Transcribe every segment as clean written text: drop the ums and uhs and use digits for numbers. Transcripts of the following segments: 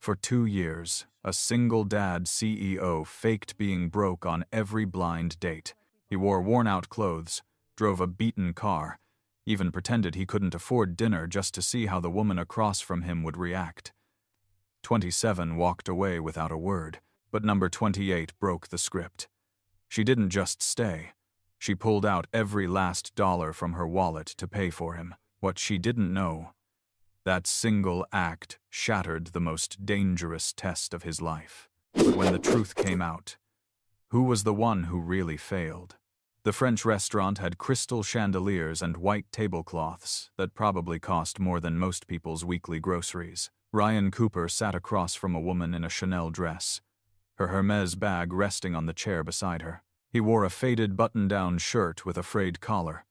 For 2 years, a single dad CEO faked being broke on every blind date. He wore worn-out clothes, drove a beaten car, even pretended he couldn't afford dinner just to see how the woman across from him would react. 27 walked away without a word, but number 28 broke the script. She didn't just stay. She pulled out every last dollar from her wallet to pay for him. What she didn't know, that single act shattered the most dangerous test of his life. But when the truth came out, who was the one who really failed? The French restaurant had crystal chandeliers and white tablecloths that probably cost more than most people's weekly groceries. Ryan Cooper sat across from a woman in a Chanel dress, her Hermes bag resting on the chair beside her. He wore a faded button-down shirt with a frayed collar.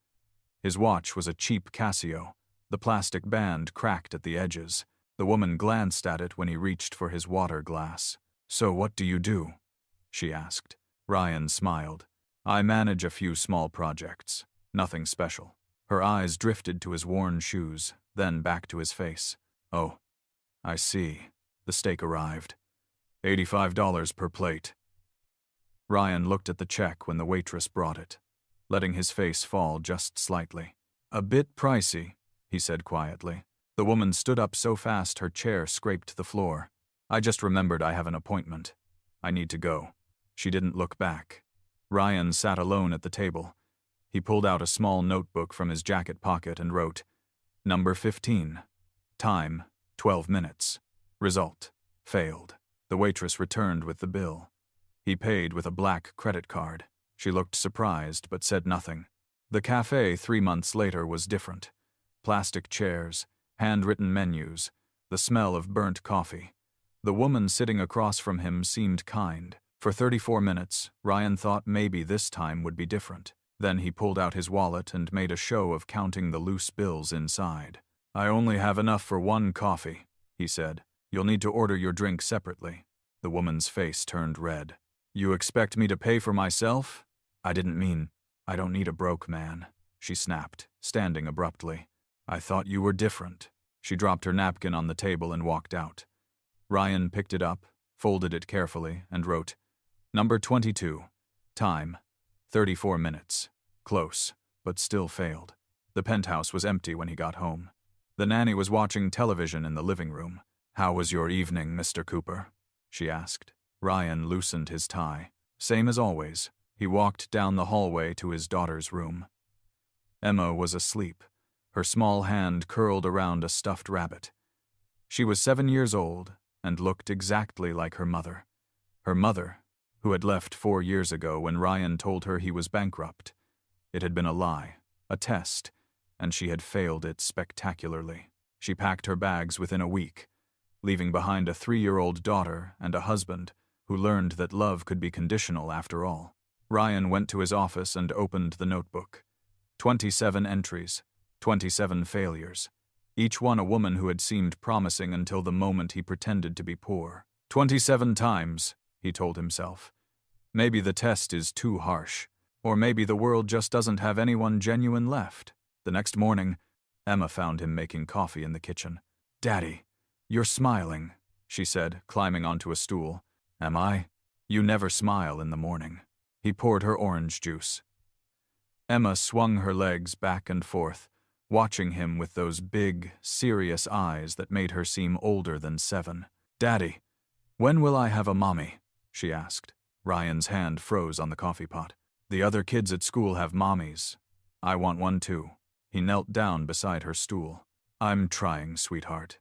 His watch was a cheap Casio. The plastic band cracked at the edges. The woman glanced at it when he reached for his water glass. "So what do you do?" she asked. Ryan smiled. "I manage a few small projects. Nothing special." Her eyes drifted to his worn shoes, then back to his face. "Oh, I see." The steak arrived. $85 per plate. Ryan looked at the check when the waitress brought it, letting his face fall just slightly. "A bit pricey," he said quietly. The woman stood up so fast her chair scraped the floor. "I just remembered I have an appointment. I need to go." She didn't look back. Ryan sat alone at the table. He pulled out a small notebook from his jacket pocket and wrote, "Number 15. Time, 12 minutes. Result, failed." The waitress returned with the bill. He paid with a black credit card. She looked surprised but said nothing. The cafe 3 months later was different. Plastic chairs, handwritten menus, the smell of burnt coffee. The woman sitting across from him seemed kind. For 34 minutes, Ryan thought maybe this time would be different. Then he pulled out his wallet and made a show of counting the loose bills inside. "I only have enough for 1 coffee, he said. "You'll need to order your drink separately." The woman's face turned red. "You expect me to pay for myself?" "I didn't mean, I don't need a broke man," she snapped, standing abruptly. "I thought you were different." She dropped her napkin on the table and walked out. Ryan picked it up, folded it carefully, and wrote, "Number 22. Time, 34 minutes. Close, but still failed." The penthouse was empty when he got home. The nanny was watching television in the living room. "How was your evening, Mr. Cooper?" she asked. Ryan loosened his tie. Same as always. He walked down the hallway to his daughter's room. Emma was asleep, her small hand curled around a stuffed rabbit. She was 7 years old and looked exactly like her mother. Her mother, who had left 4 years ago when Ryan told her he was bankrupt. It had been a lie, a test, and she had failed it spectacularly. She packed her bags within a week, leaving behind a 3-year-old daughter and a husband who learned that love could be conditional after all. Ryan went to his office and opened the notebook. 27 entries, 27 failures. Each one a woman who had seemed promising until the moment he pretended to be poor. 27 times, he told himself. Maybe the test is too harsh, or maybe the world just doesn't have anyone genuine left. The next morning, Emma found him making coffee in the kitchen. "Daddy, you're smiling," she said, climbing onto a stool. "Am I? You never smile in the morning." He poured her orange juice. Emma swung her legs back and forth, watching him with those big, serious eyes that made her seem older than 7. "Daddy, when will I have a mommy?" she asked. Ryan's hand froze on the coffee pot. "The other kids at school have mommies. I want one too." He knelt down beside her stool. "I'm trying, sweetheart.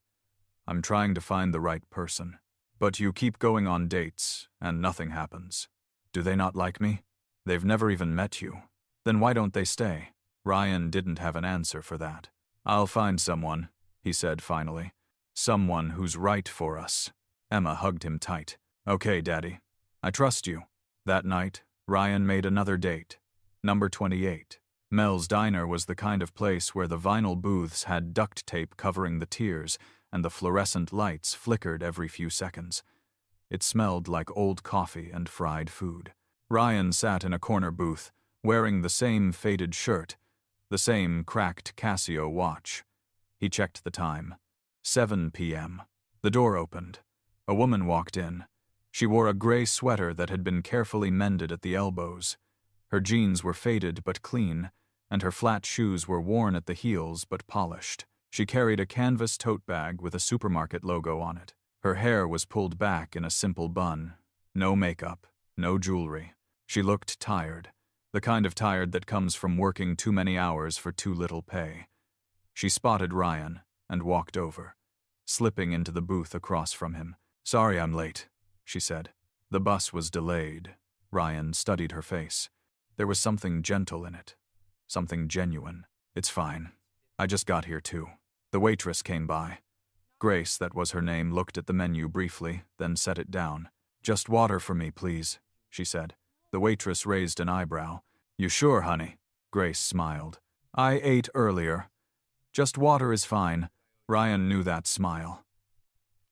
I'm trying to find the right person. But you keep going on dates, and nothing happens. Do they not like me? They've never even met you. Then why don't they stay?" Ryan didn't have an answer for that. "I'll find someone," he said finally. "Someone who's right for us." Emma hugged him tight. "Okay, Daddy. I trust you." That night, Ryan made another date. Number 28. Mel's Diner was the kind of place where the vinyl booths had duct tape covering the tiers and the fluorescent lights flickered every few seconds. It smelled like old coffee and fried food. Ryan sat in a corner booth, wearing the same faded shirt, the same cracked Casio watch. He checked the time. 7 p.m. The door opened. A woman walked in. She wore a gray sweater that had been carefully mended at the elbows. Her jeans were faded but clean, and her flat shoes were worn at the heels but polished. She carried a canvas tote bag with a supermarket logo on it. Her hair was pulled back in a simple bun. No makeup, no jewelry. She looked tired, the kind of tired that comes from working too many hours for too little pay. She spotted Ryan and walked over, slipping into the booth across from him. "Sorry I'm late," she said. "The bus was delayed." Ryan studied her face. There was something gentle in it, something genuine. "It's fine. I just got here too." The waitress came by. Grace, that was her name, looked at the menu briefly, then set it down. "Just water for me, please," she said. The waitress raised an eyebrow. "You sure, honey?" Grace smiled. "I ate earlier. Just water is fine." Ryan knew that smile.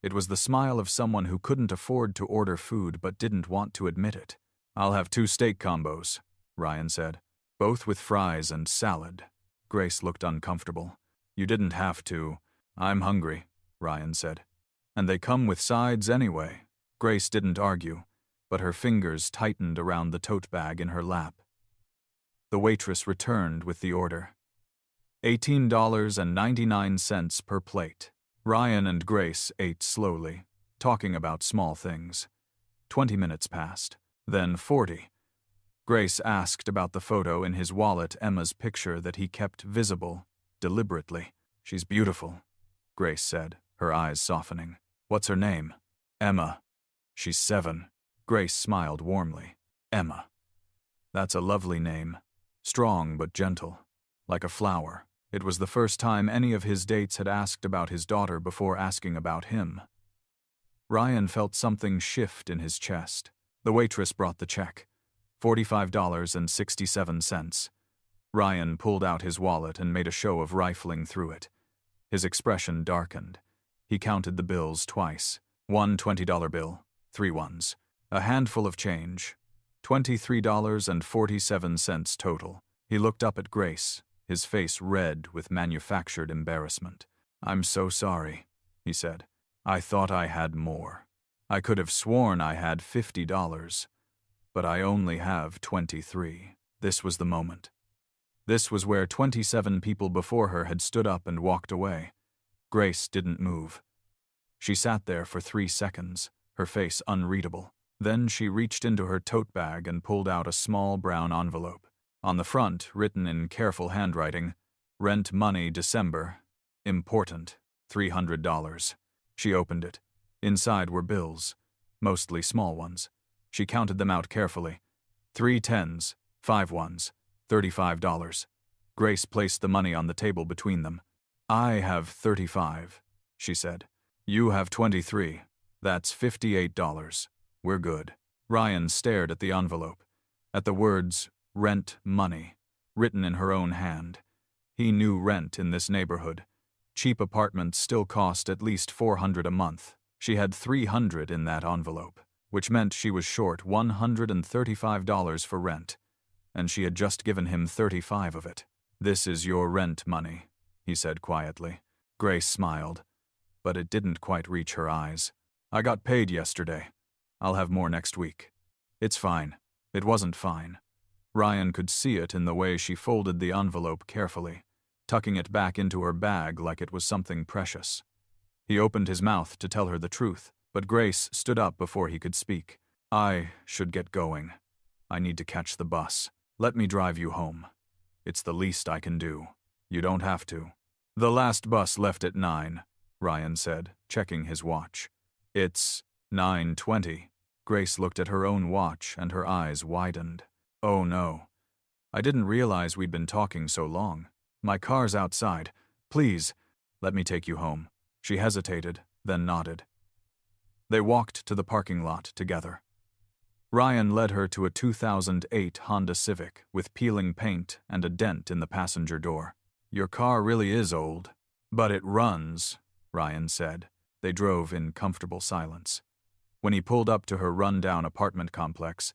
It was the smile of someone who couldn't afford to order food but didn't want to admit it. "I'll have 2 steak combos," Ryan said. "Both with fries and salad." Grace looked uncomfortable. "You didn't have to. I'm hungry," Ryan said. "And they come with sides anyway." Grace didn't argue, but her fingers tightened around the tote bag in her lap. The waitress returned with the order. $18.99 per plate. Ryan and Grace ate slowly, talking about small things. 20 minutes passed, then 40. Grace asked about the photo in his wallet, Emma's picture that he kept visible, deliberately. "She's beautiful," Grace said, her eyes softening. "What's her name?" "Emma. She's 7. Grace smiled warmly. "Emma. That's a lovely name. Strong but gentle, like a flower." It was the first time any of his dates had asked about his daughter before asking about him. Ryan felt something shift in his chest. The waitress brought the check. $45.67. Ryan pulled out his wallet and made a show of rifling through it. His expression darkened. He counted the bills twice. 1 $20 bill, 3 ones. A handful of change. $23.47 total. He looked up at Grace, his face red with manufactured embarrassment. "I'm so sorry," he said. "I thought I had more. I could have sworn I had $50, but I only have 23. This was the moment. This was where 27 people before her had stood up and walked away. Grace didn't move. She sat there for 3 seconds, her face unreadable. Then she reached into her tote bag and pulled out a small brown envelope. On the front, written in careful handwriting, "Rent money December. Important. $300. She opened it. Inside were bills, mostly small ones. She counted them out carefully. 3 10s, 5 ones, $35. Grace placed the money on the table between them. "I have 35, she said. "You have 23. That's $58. We're good." Ryan stared at the envelope, at the words, "Rent money," written in her own hand. He knew rent in this neighborhood. Cheap apartments still cost at least $400 a month. She had $300 in that envelope, which meant she was short $135 for rent, and she had just given him 35 of it. "This is your rent money," he said quietly. Grace smiled, but it didn't quite reach her eyes. "I got paid yesterday. I'll have more next week." "It's fine." It wasn't fine. Ryan could see it in the way she folded the envelope carefully, tucking it back into her bag like it was something precious. He opened his mouth to tell her the truth, but Grace stood up before he could speak. "I should get going. I need to catch the bus. Let me drive you home. It's the least I can do." "You don't have to." "The last bus left at 9, Ryan said, checking his watch. "It's 9:20. Grace looked at her own watch and her eyes widened. "Oh no. I didn't realize we'd been talking so long. My car's outside. Please, let me take you home." She hesitated, then nodded. They walked to the parking lot together. Ryan led her to a 2008 Honda Civic with peeling paint and a dent in the passenger door. "Your car really is old, but it runs," Ryan said. They drove in comfortable silence. When he pulled up to her run-down apartment complex,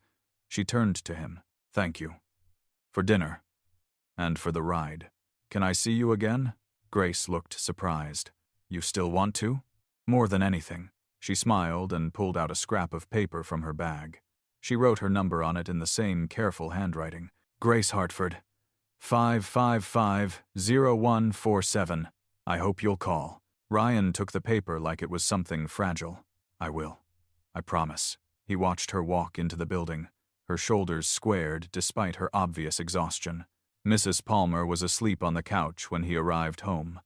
she turned to him. "Thank you. For dinner. And for the ride. Can I see you again?" Grace looked surprised. "You still want to?" "More than anything," She smiled and pulled out a scrap of paper from her bag. She wrote her number on it in the same careful handwriting. Grace Hartford, 555-0147. I hope you'll call. Ryan took the paper like it was something fragile. I will. I promise. He watched her walk into the building, her shoulders squared despite her obvious exhaustion. Mrs. Palmer was asleep on the couch when he arrived home.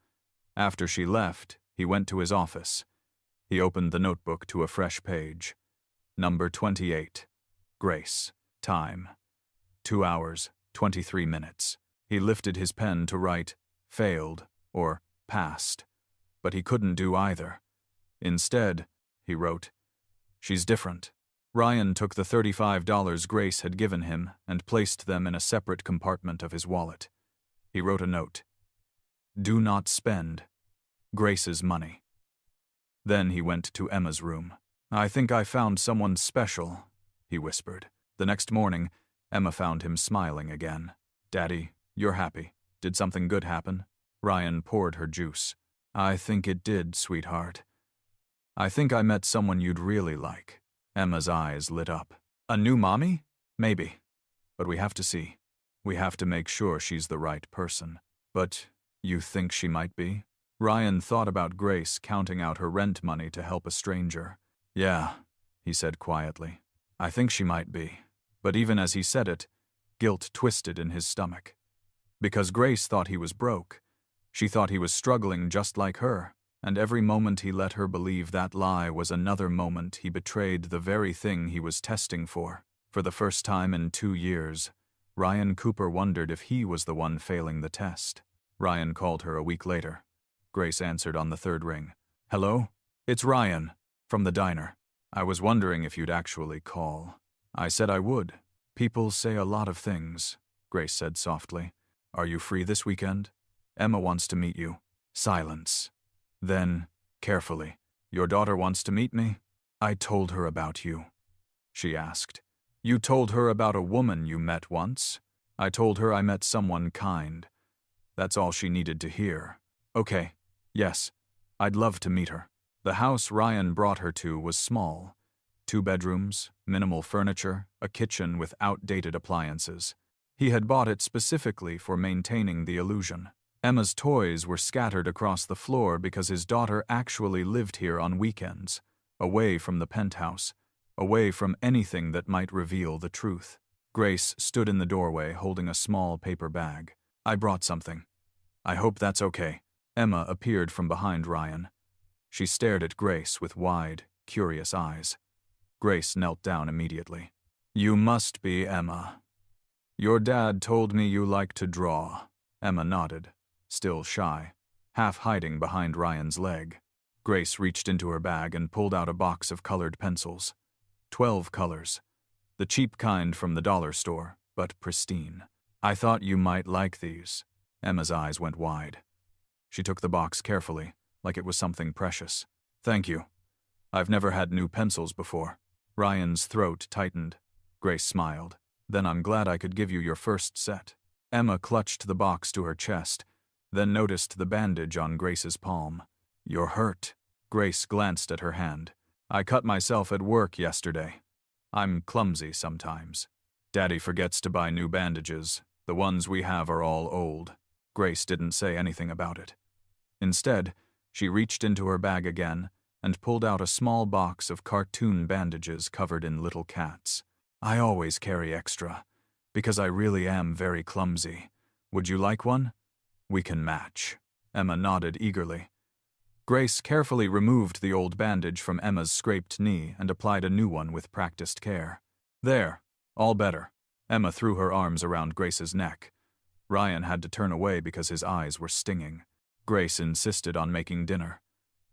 After she left, he went to his office. He opened the notebook to a fresh page. Number 28. Grace. Time. 2 hours, 23 minutes. He lifted his pen to write failed or passed, but he couldn't do either. Instead, he wrote, she's different. Ryan took the $35 Grace had given him and placed them in a separate compartment of his wallet. He wrote a note. Do not spend Grace's money. Then he went to Emma's room. I think I found someone special, he whispered. The next morning, Emma found him smiling again. Daddy, you're happy. Did something good happen? Ryan poured her juice. I think it did, sweetheart. I think I met someone you'd really like. Emma's eyes lit up. A new mommy? Maybe. But we have to see. We have to make sure she's the right person. But you think she might be? Ryan thought about Grace counting out her rent money to help a stranger. Yeah, he said quietly. I think she might be. But even as he said it, guilt twisted in his stomach. Because Grace thought he was broke. She thought he was struggling just like her, and every moment he let her believe that lie was another moment he betrayed the very thing he was testing for. For the first time in 2 years, Ryan Cooper wondered if he was the one failing the test. Ryan called her a week later. Grace answered on the third ring. Hello? It's Ryan, from the diner. I was wondering if you'd actually call. I said I would. People say a lot of things, Grace said softly. Are you free this weekend? Emma wants to meet you. Silence. Then, carefully, your daughter wants to meet me? I told her about you. She asked. You told her about a woman you met once? I told her I met someone kind. That's all she needed to hear. Okay, yes, I'd love to meet her. The house Ryan brought her to was small. 2 bedrooms, minimal furniture, a kitchen with outdated appliances. He had bought it specifically for maintaining the illusion. Emma's toys were scattered across the floor because his daughter actually lived here on weekends, away from the penthouse, away from anything that might reveal the truth. Grace stood in the doorway holding a small paper bag. I brought something. I hope that's okay. Emma appeared from behind Ryan. She stared at Grace with wide, curious eyes. Grace knelt down immediately. You must be Emma. Your dad told me you like to draw. Emma nodded, still shy, half hiding behind Ryan's leg. Grace reached into her bag and pulled out a box of colored pencils. 12 colors. The cheap kind from the dollar store, but pristine. I thought you might like these. Emma's eyes went wide. She took the box carefully, like it was something precious. Thank you. I've never had new pencils before. Ryan's throat tightened. Grace smiled. Then I'm glad I could give you your first set. Emma clutched the box to her chest, then noticed the bandage on Grace's palm. You're hurt. Grace glanced at her hand. I cut myself at work yesterday. I'm clumsy sometimes. Daddy forgets to buy new bandages. The ones we have are all old. Grace didn't say anything about it. Instead, she reached into her bag again and pulled out a small box of cartoon bandages covered in little cats. I always carry extra, because I really am very clumsy. Would you like one? We can match. Emma nodded eagerly. Grace carefully removed the old bandage from Emma's scraped knee and applied a new one with practiced care. There, all better. Emma threw her arms around Grace's neck. Ryan had to turn away because his eyes were stinging. Grace insisted on making dinner.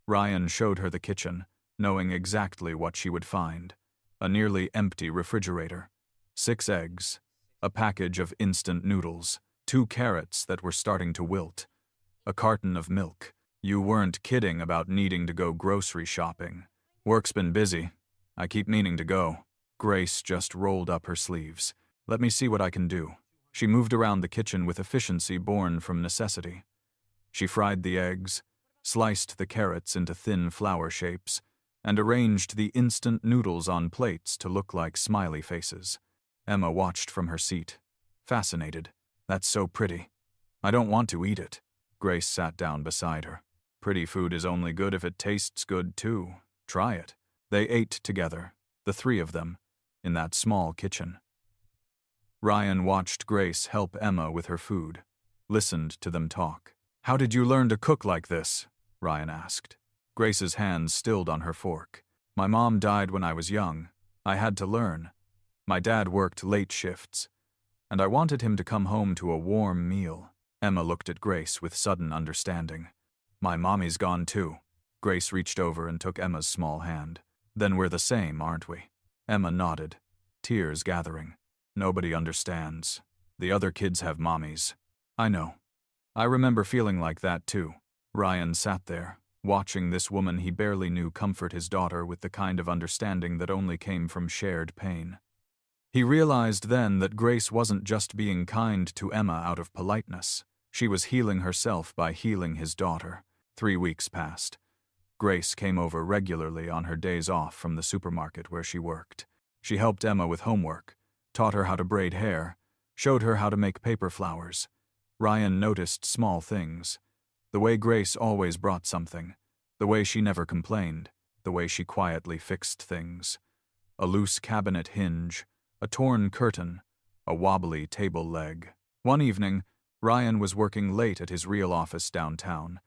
Ryan showed her the kitchen, knowing exactly what she would find. A nearly empty refrigerator, 6 eggs, a package of instant noodles, 2 carrots that were starting to wilt, a carton of milk. You weren't kidding about needing to go grocery shopping. Work's been busy. I keep meaning to go. Grace just rolled up her sleeves. Let me see what I can do. She moved around the kitchen with efficiency born from necessity. She fried the eggs, sliced the carrots into thin flower shapes, and arranged the instant noodles on plates to look like smiley faces. Emma watched from her seat, fascinated. That's so pretty. I don't want to eat it. Grace sat down beside her. Pretty food is only good if it tastes good too. Try it. They ate together, the three of them, in that small kitchen. Ryan watched Grace help Emma with her food, listened to them talk. How did you learn to cook like this? Ryan asked. Grace's hands stilled on her fork. My mom died when I was young. I had to learn. My dad worked late shifts, and I wanted him to come home to a warm meal. Emma looked at Grace with sudden understanding. My mommy's gone too. Grace reached over and took Emma's small hand. Then we're the same, aren't we? Emma nodded, tears gathering. Nobody understands. The other kids have mommies. I know. I remember feeling like that too. Ryan sat there, watching this woman he barely knew comfort his daughter with the kind of understanding that only came from shared pain. He realized then that Grace wasn't just being kind to Emma out of politeness. She was healing herself by healing his daughter. 3 weeks passed. Grace came over regularly on her days off from the supermarket where she worked. She helped Emma with homework, taught her how to braid hair, showed her how to make paper flowers. Ryan noticed small things. The way Grace always brought something, the way she never complained, the way she quietly fixed things. A loose cabinet hinge, a torn curtain, a wobbly table leg. One evening, Ryan was working late at his real office downtown.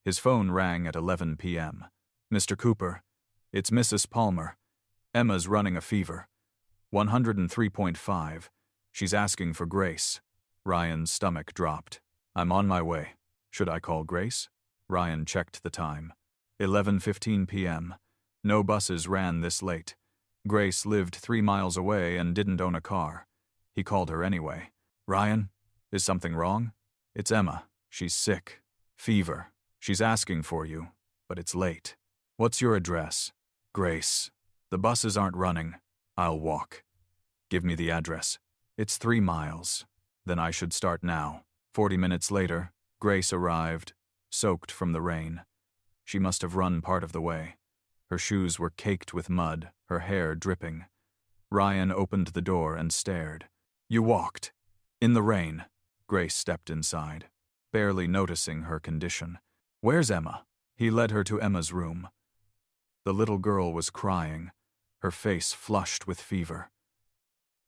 His phone rang at 11 p.m. Mr. Cooper, it's Mrs. Palmer. Emma's running a fever. 103.5. She's asking for Grace. Ryan's stomach dropped. I'm on my way. Should I call Grace? Ryan checked the time. 11:15 p.m. No buses ran this late. Grace lived 3 miles away and didn't own a car. He called her anyway. Ryan, is something wrong? It's Emma. She's sick. Fever. She's asking for you, but it's late. What's your address? Grace. The buses aren't running. I'll walk. Give me the address. It's 3 miles. Then I should start now. 40 minutes later, Grace arrived, soaked from the rain. She must have run part of the way. Her shoes were caked with mud, her hair dripping. Ryan opened the door and stared. You walked. In the rain. Grace stepped inside, barely noticing her condition. Where's Emma? He led her to Emma's room. The little girl was crying, her face flushed with fever.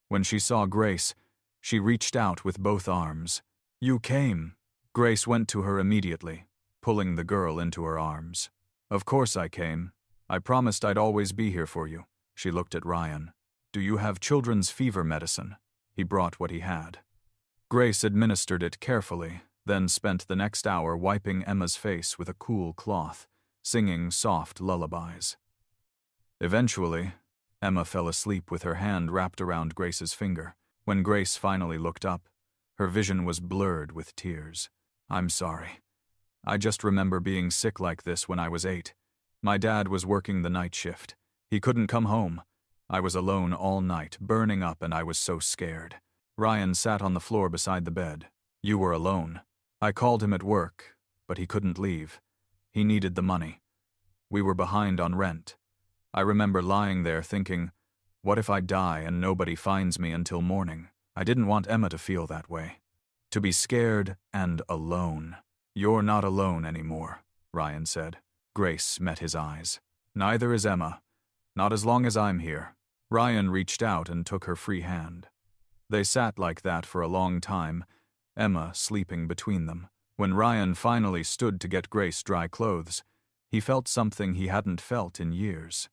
When she saw Grace, she reached out with both arms. You came. Grace went to her immediately, pulling the girl into her arms. Of course I came. I promised I'd always be here for you. She looked at Ryan. Do you have children's fever medicine? He brought what he had. Grace administered it carefully, then spent the next hour wiping Emma's face with a cool cloth, singing soft lullabies. Eventually, Emma fell asleep with her hand wrapped around Grace's finger. When Grace finally looked up, her vision was blurred with tears. I'm sorry. I just remember being sick like this when I was 8. My dad was working the night shift. He couldn't come home. I was alone all night, burning up, and I was so scared. Ryan sat on the floor beside the bed. You were alone. I called him at work, but he couldn't leave. He needed the money. We were behind on rent. I remember lying there thinking, what if I die and nobody finds me until morning? I didn't want Emma to feel that way. To be scared and alone. You're not alone anymore, Ryan said. Grace met his eyes. Neither is Emma. Not as long as I'm here. Ryan reached out and took her free hand. They sat like that for a long time, Emma sleeping between them. When Ryan finally stood to get Grace dry clothes, he felt something he hadn't felt in years.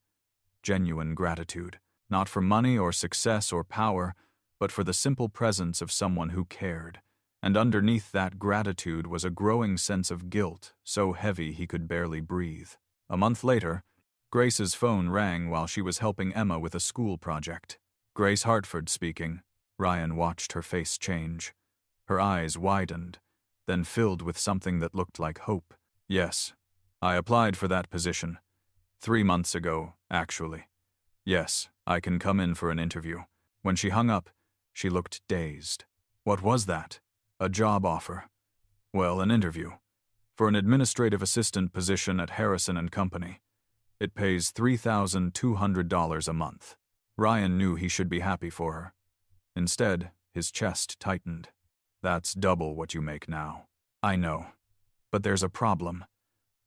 Genuine gratitude, not for money or success or power, but for the simple presence of someone who cared. And underneath that gratitude was a growing sense of guilt, so heavy he could barely breathe. A month later, Grace's phone rang while she was helping Emma with a school project. Grace Hartford speaking. Ryan watched her face change. Her eyes widened, then filled with something that looked like hope. Yes, I applied for that position. 3 months ago, actually. Yes, I can come in for an interview. When she hung up, she looked dazed. What was that? A job offer. Well, an interview. For an administrative assistant position at Harrison & Company. It pays $3,200 a month. Ryan knew he should be happy for her. Instead, his chest tightened. That's double what you make now. I know. But there's a problem.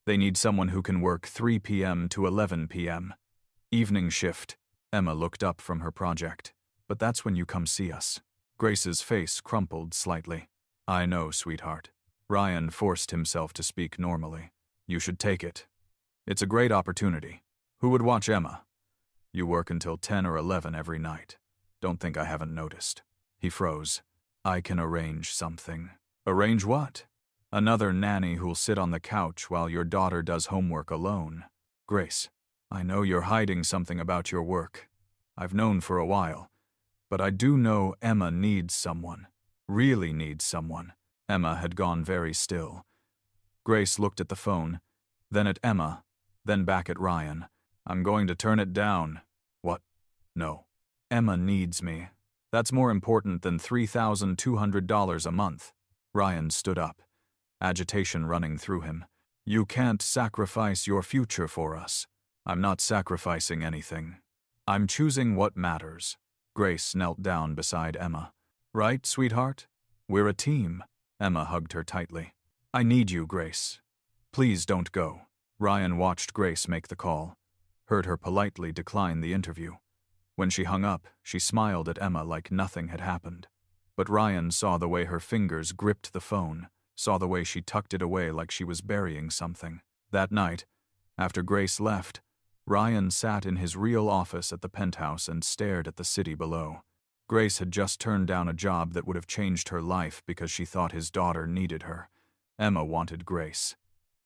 They need someone who can work 3 p.m. to 11 p.m. Evening shift. Emma looked up from her project. But that's when you come see us. Grace's face crumpled slightly. I know, sweetheart. Ryan forced himself to speak normally. You should take it. It's a great opportunity. Who would watch Emma? You work until 10 or 11 every night. Don't think I haven't noticed. He froze. I can arrange something. Arrange what? Another nanny who'll sit on the couch while your daughter does homework alone. Grace, I know you're hiding something about your work. I've known for a while. But I do know Emma needs someone. Really needs someone. Emma had gone very still. Grace looked at the phone, then at Emma, then back at Ryan. I'm going to turn it down. What? No. Emma needs me. That's more important than $3,200 a month. Ryan stood up, agitation running through him. You can't sacrifice your future for us. I'm not sacrificing anything. I'm choosing what matters. Grace knelt down beside Emma. Right, sweetheart? We're a team. Emma hugged her tightly. I need you, Grace. Please don't go. Ryan watched Grace make the call, heard her politely decline the interview. When she hung up, she smiled at Emma like nothing had happened. But Ryan saw the way her fingers gripped the phone, saw the way she tucked it away like she was burying something. That night, after Grace left, Ryan sat in his real office at the penthouse and stared at the city below. Grace had just turned down a job that would have changed her life because she thought his daughter needed her. Emma wanted Grace.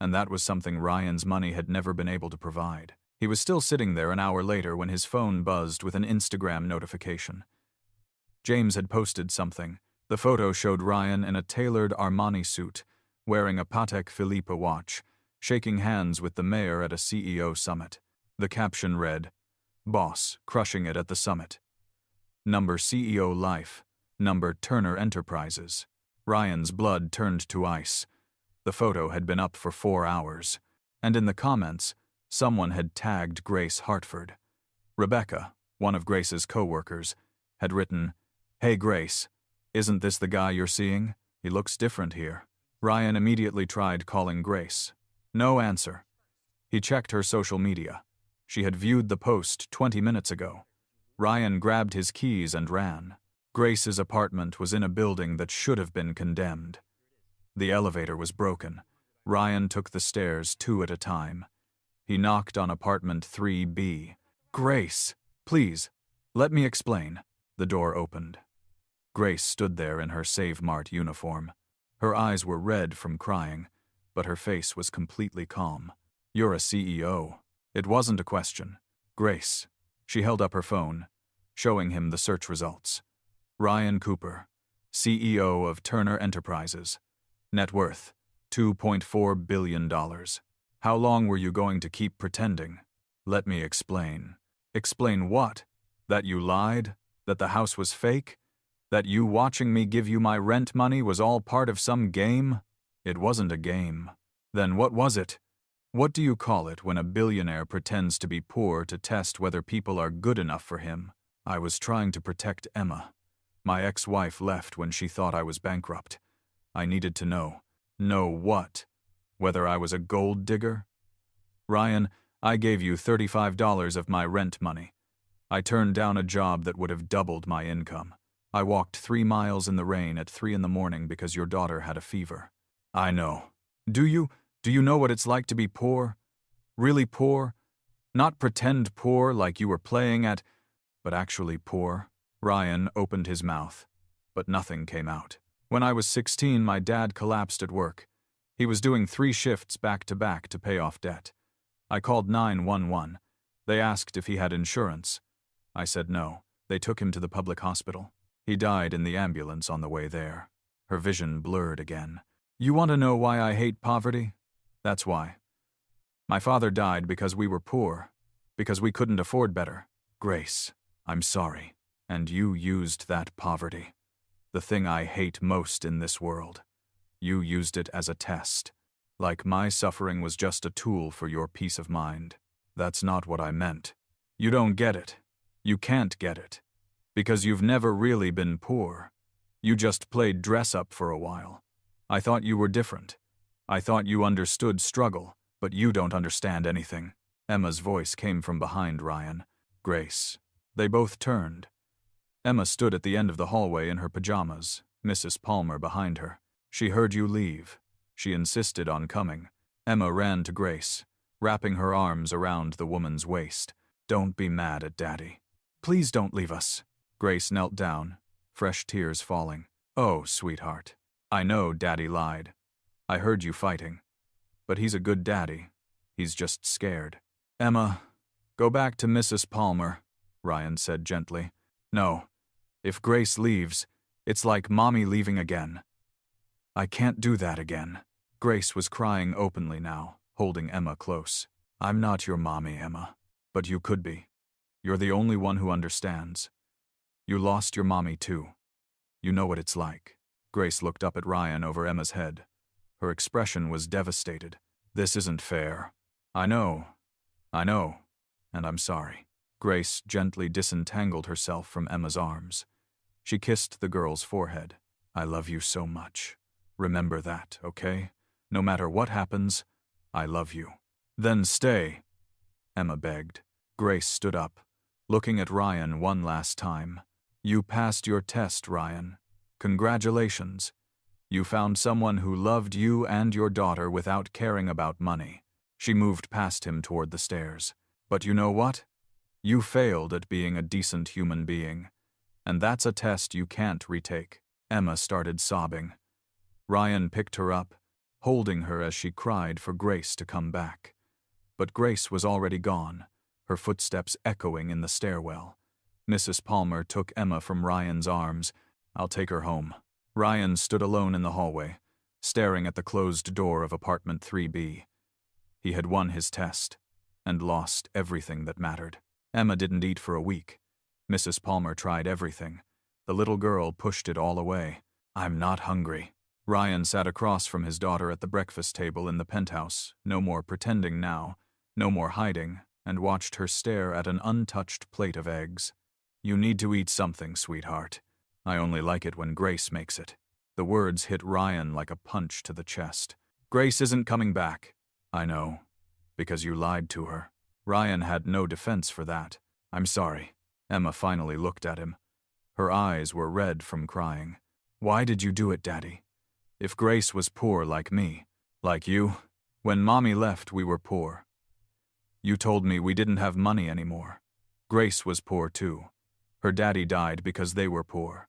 And that was something Ryan's money had never been able to provide. He was still sitting there an hour later when his phone buzzed with an Instagram notification. James had posted something. The photo showed Ryan in a tailored Armani suit, wearing a Patek Philippe watch, shaking hands with the mayor at a CEO summit. The caption read, Boss, crushing it at the summit. Number CEO Life. Number Turner Enterprises. Ryan's blood turned to ice. The photo had been up for 4 hours. And in the comments, someone had tagged Grace Hartford. Rebecca, one of Grace's co-workers, had written, Hey Grace, isn't this the guy you're seeing? He looks different here. Ryan immediately tried calling Grace. No answer. He checked her social media. She had viewed the post 20 minutes ago. Ryan grabbed his keys and ran. Grace's apartment was in a building that should have been condemned. The elevator was broken. Ryan took the stairs 2 at a time. He knocked on apartment 3B. Grace, please, let me explain. The door opened. Grace stood there in her Save Mart uniform. Her eyes were red from crying, but her face was completely calm. You're a CEO. It wasn't a question. Grace. She held up her phone, showing him the search results. Ryan Cooper, CEO of Turner Enterprises. Net worth, $2.4 billion. How long were you going to keep pretending? Let me explain. Explain what? That you lied? That the house was fake? That you watching me give you my rent money was all part of some game? It wasn't a game. Then what was it? What do you call it when a billionaire pretends to be poor to test whether people are good enough for him? I was trying to protect Emma. My ex-wife left when she thought I was bankrupt. I needed to know. Know what? Whether I was a gold digger? Ryan, I gave you $35 of my rent money. I turned down a job that would have doubled my income. I walked 3 miles in the rain at 3 in the morning because your daughter had a fever. I know. Do you know what it's like to be poor? Really poor? Not pretend poor like you were playing at, but actually poor? Ryan opened his mouth, but nothing came out. When I was 16, my dad collapsed at work. He was doing 3 shifts back to back to pay off debt. I called 911. They asked if he had insurance. I said no. They took him to the public hospital. He died in the ambulance on the way there. Her vision blurred again. You want to know why I hate poverty? That's why. My father died because we were poor, because we couldn't afford better. Grace, I'm sorry. And you used that poverty. The thing I hate most in this world. You used it as a test. Like my suffering was just a tool for your peace of mind. That's not what I meant. You don't get it. You can't get it. Because you've never really been poor. You just played dress-up for a while. I thought you were different. I thought you understood struggle, but you don't understand anything. Emma's voice came from behind Ryan. Grace. They both turned. Emma stood at the end of the hallway in her pajamas, Mrs. Palmer behind her. She heard you leave. She insisted on coming. Emma ran to Grace, wrapping her arms around the woman's waist. Don't be mad at Daddy. Please don't leave us. Grace knelt down, fresh tears falling. Oh, sweetheart. I know Daddy lied. I heard you fighting. But he's a good daddy. He's just scared. Emma, go back to Mrs. Palmer, Ryan said gently. No. If Grace leaves, it's like Mommy leaving again. I can't do that again. Grace was crying openly now, holding Emma close. I'm not your mommy, Emma. But you could be. You're the only one who understands. You lost your mommy too. You know what it's like. Grace looked up at Ryan over Emma's head. Her expression was devastated. This isn't fair. I know, and I'm sorry. Grace gently disentangled herself from Emma's arms. She kissed the girl's forehead. I love you so much. Remember that, okay? No matter what happens, I love you. Then stay, Emma begged. Grace stood up, looking at Ryan one last time. You passed your test, Ryan. Congratulations. You found someone who loved you and your daughter without caring about money. She moved past him toward the stairs. But you know what? You failed at being a decent human being. And that's a test you can't retake. Emma started sobbing. Ryan picked her up, holding her as she cried for Grace to come back. But Grace was already gone, her footsteps echoing in the stairwell. Mrs. Palmer took Emma from Ryan's arms. I'll take her home. Ryan stood alone in the hallway, staring at the closed door of apartment 3B. He had won his test, and lost everything that mattered. Emma didn't eat for a week. Mrs. Palmer tried everything. The little girl pushed it all away. I'm not hungry. Ryan sat across from his daughter at the breakfast table in the penthouse, no more pretending now, no more hiding, and watched her stare at an untouched plate of eggs. You need to eat something, sweetheart. I only like it when Grace makes it. The words hit Ryan like a punch to the chest. Grace isn't coming back. I know. Because you lied to her. Ryan had no defense for that. I'm sorry. Emma finally looked at him. Her eyes were red from crying. Why did you do it, Daddy? If Grace was poor like me, like you, when Mommy left we were poor. You told me we didn't have money anymore. Grace was poor too. Her daddy died because they were poor.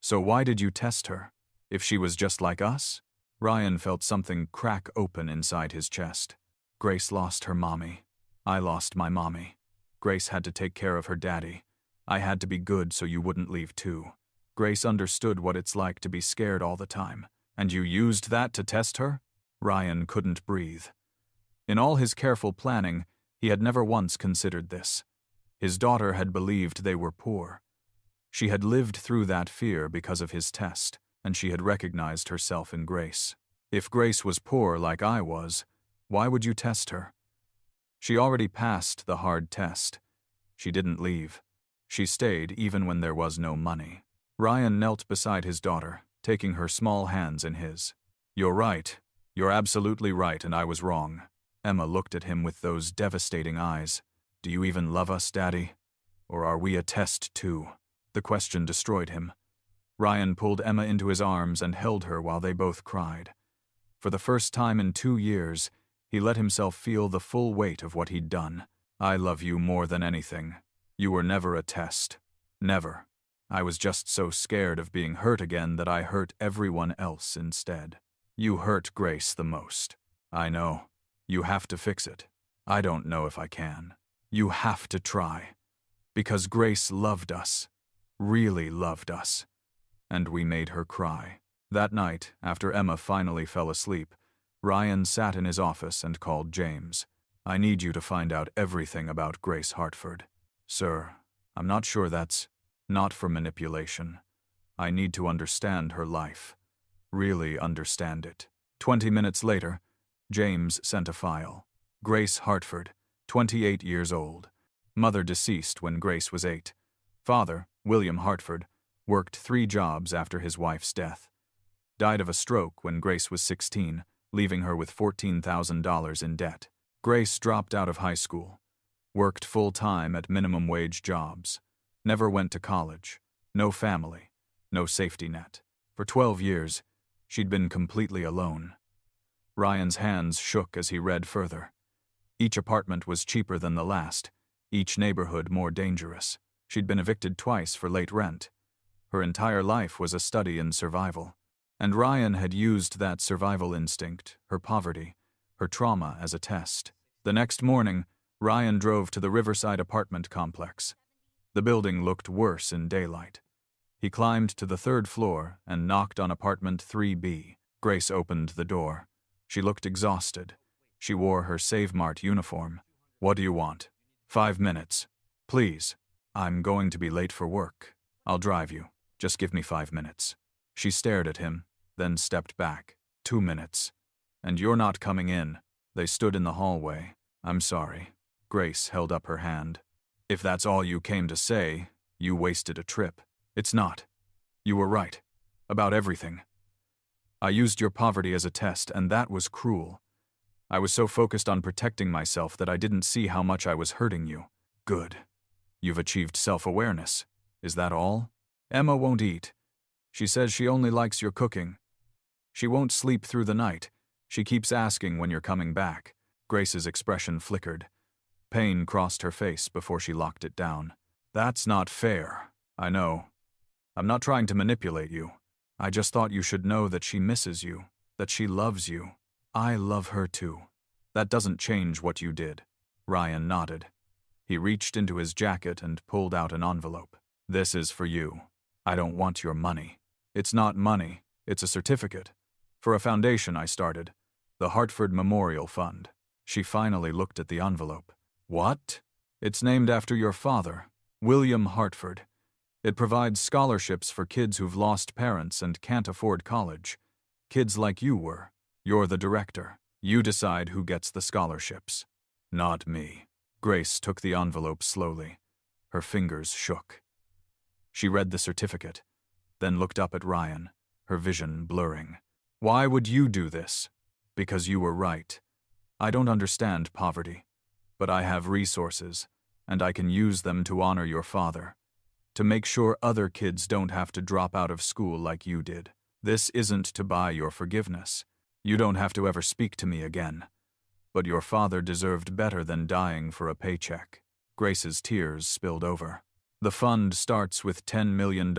So why did you test her, if she was just like us? Ryan felt something crack open inside his chest. Grace lost her mommy. I lost my mommy. Grace had to take care of her daddy. I had to be good so you wouldn't leave too. Grace understood what it's like to be scared all the time. And you used that to test her? Ryan couldn't breathe. In all his careful planning, he had never once considered this. His daughter had believed they were poor. She had lived through that fear because of his test, and she had recognized herself in Grace. If Grace was poor like I was, why would you test her? She already passed the hard test. She didn't leave. She stayed even when there was no money. Ryan knelt beside his daughter, taking her small hands in his. You're right. You're absolutely right, and I was wrong. Emma looked at him with those devastating eyes. Do you even love us, Daddy? Or are we a test too? The question destroyed him. Ryan pulled Emma into his arms and held her while they both cried. For the first time in 2 years, he let himself feel the full weight of what he'd done. I love you more than anything. You were never a test. Never. I was just so scared of being hurt again that I hurt everyone else instead. You hurt Grace the most. I know. You have to fix it. I don't know if I can. You have to try. Because Grace loved us. Really loved us. And we made her cry. That night, after Emma finally fell asleep, Ryan sat in his office and called James. I need you to find out everything about Grace Hartford. Sir, I'm not sure that's not for manipulation. I need to understand her life. Really understand it. 20 minutes later, James sent a file. Grace Hartford, 28 years old. Mother deceased when Grace was 8. Father, William Hartford, worked 3 jobs after his wife's death. Died of a stroke when Grace was 16, leaving her with $14,000 in debt. Grace dropped out of high school, worked full-time at minimum-wage jobs, never went to college, no family, no safety net. For 12 years, she'd been completely alone. Ryan's hands shook as he read further. Each apartment was cheaper than the last, each neighborhood more dangerous. She'd been evicted twice for late rent. Her entire life was a study in survival. And Ryan had used that survival instinct, her poverty, her trauma as a test. The next morning, Ryan drove to the Riverside apartment complex. The building looked worse in daylight. He climbed to the 3rd floor and knocked on apartment 3B. Grace opened the door. She looked exhausted. She wore her Save Mart uniform. "What do you want?" "5 minutes. Please. I'm going to be late for work. I'll drive you. Just give me 5 minutes." She stared at him, then stepped back. 2 minutes. "And you're not coming in." They stood in the hallway. "I'm sorry." Grace held up her hand. "If that's all you came to say, you wasted a trip." "It's not. You were right. About everything. I used your poverty as a test, and that was cruel. I was so focused on protecting myself that I didn't see how much I was hurting you." "Good. You've achieved self-awareness. Is that all?" "Emma won't eat. She says she only likes your cooking. She won't sleep through the night. She keeps asking when you're coming back." Grace's expression flickered. Pain crossed her face before she locked it down. "That's not fair. I know. I'm not trying to manipulate you. I just thought you should know that she misses you, that she loves you. I love her too. That doesn't change what you did." Ryan nodded. He reached into his jacket and pulled out an envelope. "This is for you. I don't want your money. It's not money, it's a certificate. For a foundation I started, the Hartford Memorial Fund." She finally looked at the envelope. "What?" "It's named after your father, William Hartford. It provides scholarships for kids who've lost parents and can't afford college. Kids like you were. You're the director. You decide who gets the scholarships." "Not me." Grace took the envelope slowly. Her fingers shook. She read the certificate, then looked up at Ryan, her vision blurring. "Why would you do this?" "Because you were right. I don't understand poverty, but I have resources, and I can use them to honor your father, to make sure other kids don't have to drop out of school like you did. This isn't to buy your forgiveness. You don't have to ever speak to me again. But your father deserved better than dying for a paycheck." Grace's tears spilled over. "The fund starts with $10 million.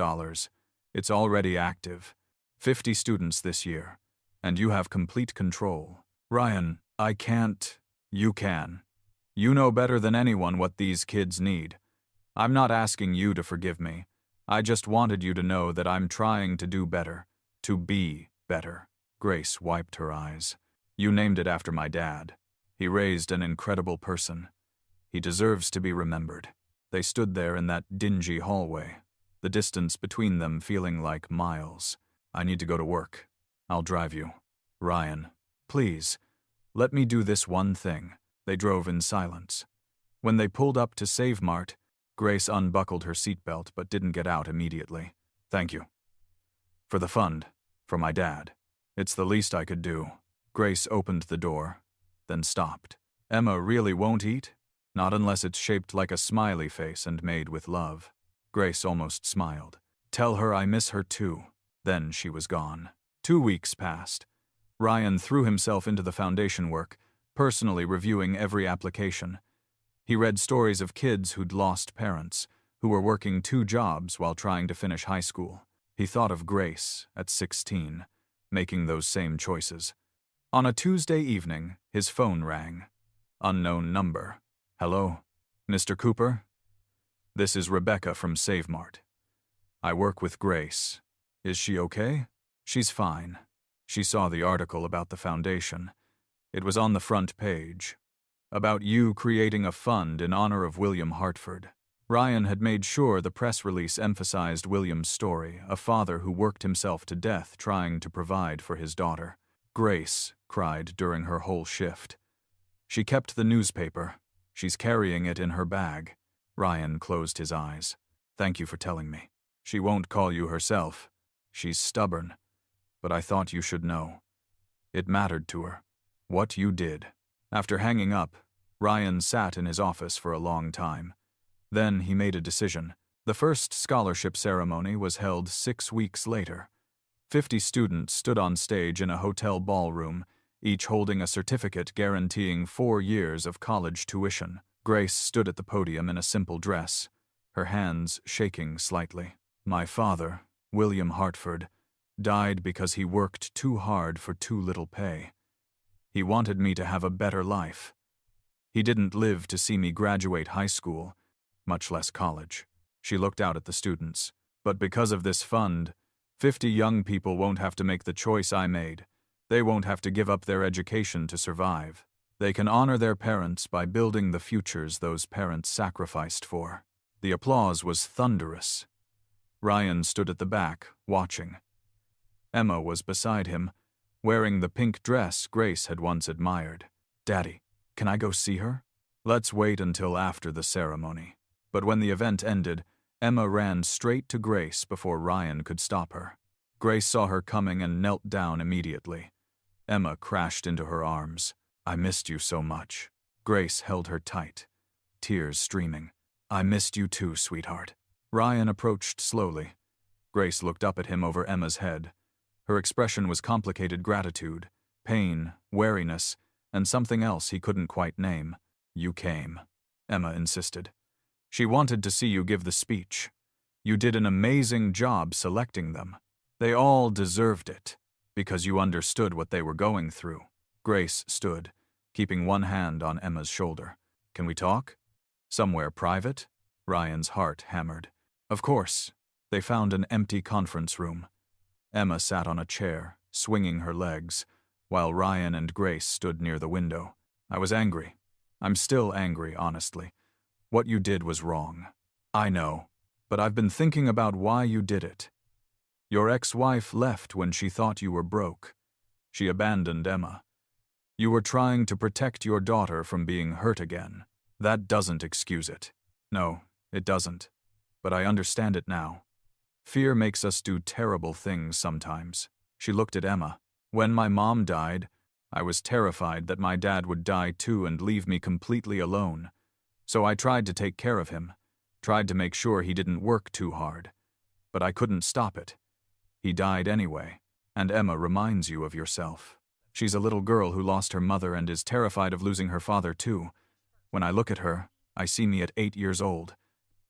It's already active. 50 students this year. And you have complete control." "Ryan, I can't." "You can. You know better than anyone what these kids need. I'm not asking you to forgive me. I just wanted you to know that I'm trying to do better, to be better." Grace wiped her eyes. "You named it after my dad. He raised an incredible person. He deserves to be remembered." They stood there in that dingy hallway, the distance between them feeling like miles. "I need to go to work. I'll drive you." "Ryan, please, let me do this one thing." They drove in silence. When they pulled up to Save Mart, Grace unbuckled her seatbelt but didn't get out immediately. "Thank you. For the fund. For my dad. It's the least I could do." Grace opened the door, then stopped. "Emma really won't eat? Not unless it's shaped like a smiley face and made with love." Grace almost smiled. "Tell her I miss her too." Then she was gone. 2 weeks passed. Ryan threw himself into the foundation work, personally reviewing every application. He read stories of kids who'd lost parents, who were working 2 jobs while trying to finish high school. He thought of Grace, at 16, making those same choices. On a Tuesday evening, his phone rang. Unknown number. "Hello? Mr. Cooper? This is Rebecca from Save Mart. I work with Grace. Is she okay?" "She's fine." She saw the article about the foundation. It was on the front page. About you creating a fund in honor of William Hartford. Ryan had made sure the press release emphasized William's story, a father who worked himself to death trying to provide for his daughter. Grace cried during her whole shift. She kept the newspaper, She's carrying it in her bag. Ryan closed his eyes. Thank you for telling me. She won't call you herself. She's stubborn. But I thought you should know. It mattered to her. What you did. After hanging up, Ryan sat in his office for a long time. Then he made a decision. The first scholarship ceremony was held 6 weeks later. 50 students stood on stage in a hotel ballroom, each holding a certificate guaranteeing 4 years of college tuition. Grace stood at the podium in a simple dress, her hands shaking slightly. My father, William Hartford, died because he worked too hard for too little pay. He wanted me to have a better life. He didn't live to see me graduate high school, much less college. She looked out at the students. But because of this fund, 50 young people won't have to make the choice I made. They won't have to give up their education to survive. They can honor their parents by building the futures those parents sacrificed for. The applause was thunderous. Ryan stood at the back, watching. Emma was beside him, wearing the pink dress Grace had once admired. Daddy, can I go see her? Let's wait until after the ceremony. But when the event ended, Emma ran straight to Grace before Ryan could stop her. Grace saw her coming and knelt down immediately. Emma crashed into her arms. I missed you so much. Grace held her tight, tears streaming. I missed you too, sweetheart. Ryan approached slowly. Grace looked up at him over Emma's head. Her expression was complicated gratitude, pain, wariness, and something else he couldn't quite name. You came, Emma insisted. She wanted to see you give the speech. You did an amazing job selecting them. They all deserved it, because you understood what they were going through. Grace stood, keeping one hand on Emma's shoulder. Can we talk? Somewhere private? Ryan's heart hammered. Of course. They found an empty conference room. Emma sat on a chair, swinging her legs, while Ryan and Grace stood near the window. I was angry. I'm still angry, honestly. What you did was wrong. I know, but I've been thinking about why you did it. Your ex-wife left when she thought you were broke. She abandoned Emma. You were trying to protect your daughter from being hurt again. That doesn't excuse it. No, it doesn't. But I understand it now. Fear makes us do terrible things sometimes. She looked at Emma. When my mom died, I was terrified that my dad would die too and leave me completely alone. So I tried to take care of him, tried to make sure he didn't work too hard. But I couldn't stop it. He died anyway, and Emma reminds you of yourself. She's a little girl who lost her mother and is terrified of losing her father too. When I look at her, I see me at 8 years old.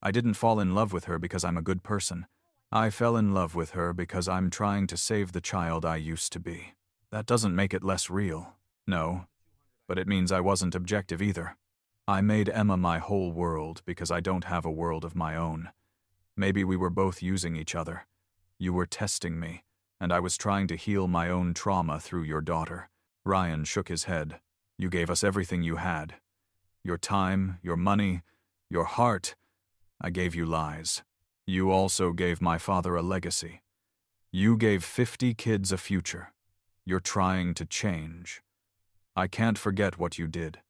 I didn't fall in love with her because I'm a good person. I fell in love with her because I'm trying to save the child I used to be. That doesn't make it less real. No, but it means I wasn't objective either. I made Emma my whole world because I don't have a world of my own. Maybe we were both using each other. You were testing me, and I was trying to heal my own trauma through your daughter. Ryan shook his head. You gave us everything you had. Your time, your money, your heart. I gave you lies. You also gave my father a legacy. You gave 50 kids a future. You're trying to change. I can't forget what you did,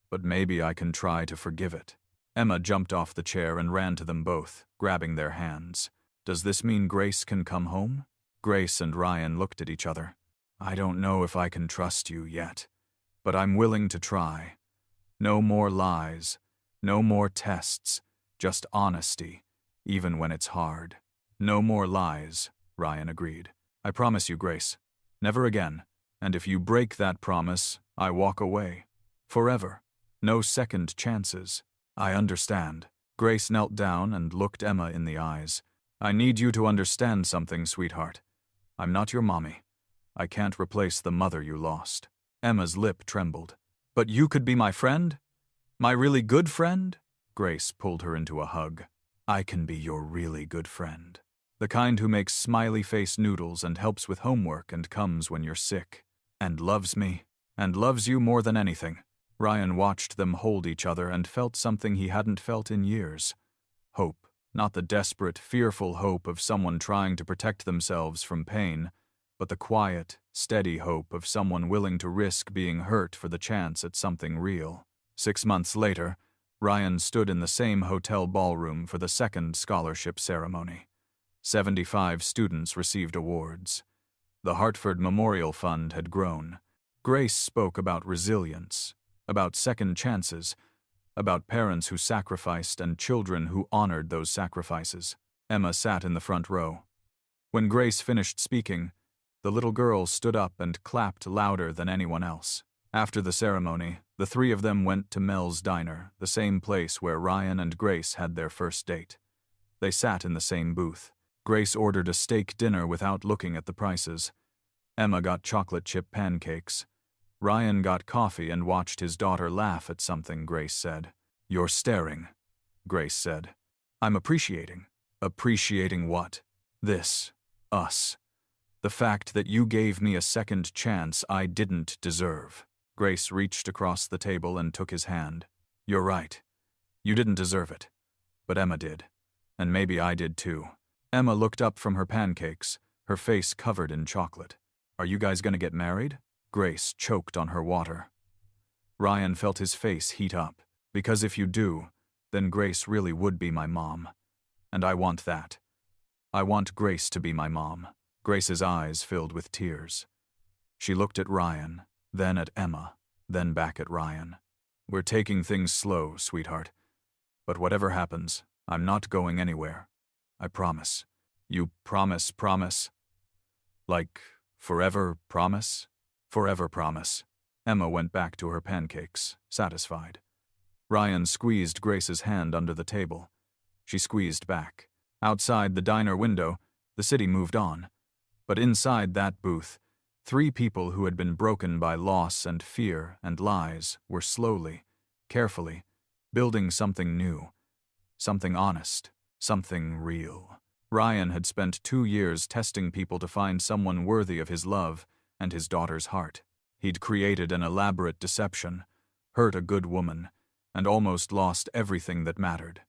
but maybe I can try to forgive it. Emma jumped off the chair and ran to them both, grabbing their hands. Does this mean Grace can come home? Grace and Ryan looked at each other. I don't know if I can trust you yet, but I'm willing to try. No more lies, no more tests, just honesty, even when it's hard. No more lies, Ryan agreed. I promise you, Grace. Never again. And if you break that promise, I walk away. Forever. No second chances. I understand. Grace knelt down and looked Emma in the eyes. I need you to understand something, sweetheart. I'm not your mommy. I can't replace the mother you lost. Emma's lip trembled. But you could be my friend? My really good friend? Grace pulled her into a hug. I can be your really good friend. The kind who makes smiley-face noodles and helps with homework and comes when you're sick. And loves me. And loves you more than anything. Ryan watched them hold each other and felt something he hadn't felt in years. Hope. Not the desperate, fearful hope of someone trying to protect themselves from pain, but the quiet, steady hope of someone willing to risk being hurt for the chance at something real. 6 months later, Ryan stood in the same hotel ballroom for the second scholarship ceremony. 75 students received awards. The Hartford Memorial Fund had grown. Grace spoke about resilience, about second chances, about parents who sacrificed and children who honored those sacrifices. Emma sat in the front row. When Grace finished speaking, the little girl stood up and clapped louder than anyone else. After the ceremony, the three of them went to Mel's Diner, the same place where Ryan and Grace had their first date. They sat in the same booth. Grace ordered a steak dinner without looking at the prices. Emma got chocolate chip pancakes. Ryan got coffee and watched his daughter laugh at something Grace said. "You're staring," Grace said. "I'm appreciating." "Appreciating what?" "This. Us. The fact that you gave me a second chance I didn't deserve." Grace reached across the table and took his hand. "You're right. You didn't deserve it. But Emma did. And maybe I did too." Emma looked up from her pancakes, her face covered in chocolate. "Are you guys gonna get married?" Grace choked on her water. Ryan felt his face heat up. "Because if you do, then Grace really would be my mom. And I want that. I want Grace to be my mom." Grace's eyes filled with tears. She looked at Ryan, then at Emma, then back at Ryan. "We're taking things slow, sweetheart. But whatever happens, I'm not going anywhere. I promise." "You promise? Like, forever promise?" "Forever promise." Emma went back to her pancakes, satisfied. Ryan squeezed Grace's hand under the table. She squeezed back. Outside the diner window, the city moved on. But inside that booth, 3 people who had been broken by loss and fear and lies were slowly, carefully, building something new, something honest, something real. Ryan had spent 2 years testing people to find someone worthy of his love and his daughter's heart. He'd created an elaborate deception, hurt a good woman, and almost lost everything that mattered.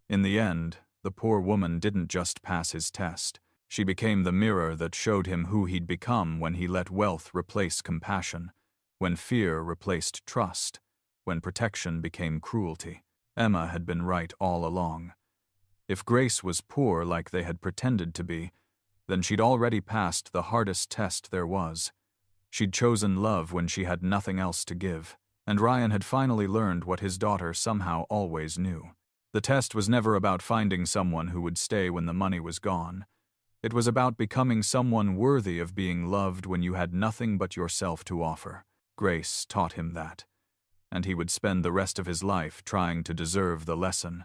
In the end, the poor woman didn't just pass his test. She became the mirror that showed him who he'd become when he let wealth replace compassion, when fear replaced trust, when protection became cruelty. Emma had been right all along. If Grace was poor like they had pretended to be, then she'd already passed the hardest test there was. She'd chosen love when she had nothing else to give, and Ryan had finally learned what his daughter somehow always knew. The test was never about finding someone who would stay when the money was gone. It was about becoming someone worthy of being loved when you had nothing but yourself to offer. Grace taught him that, and he would spend the rest of his life trying to deserve the lesson.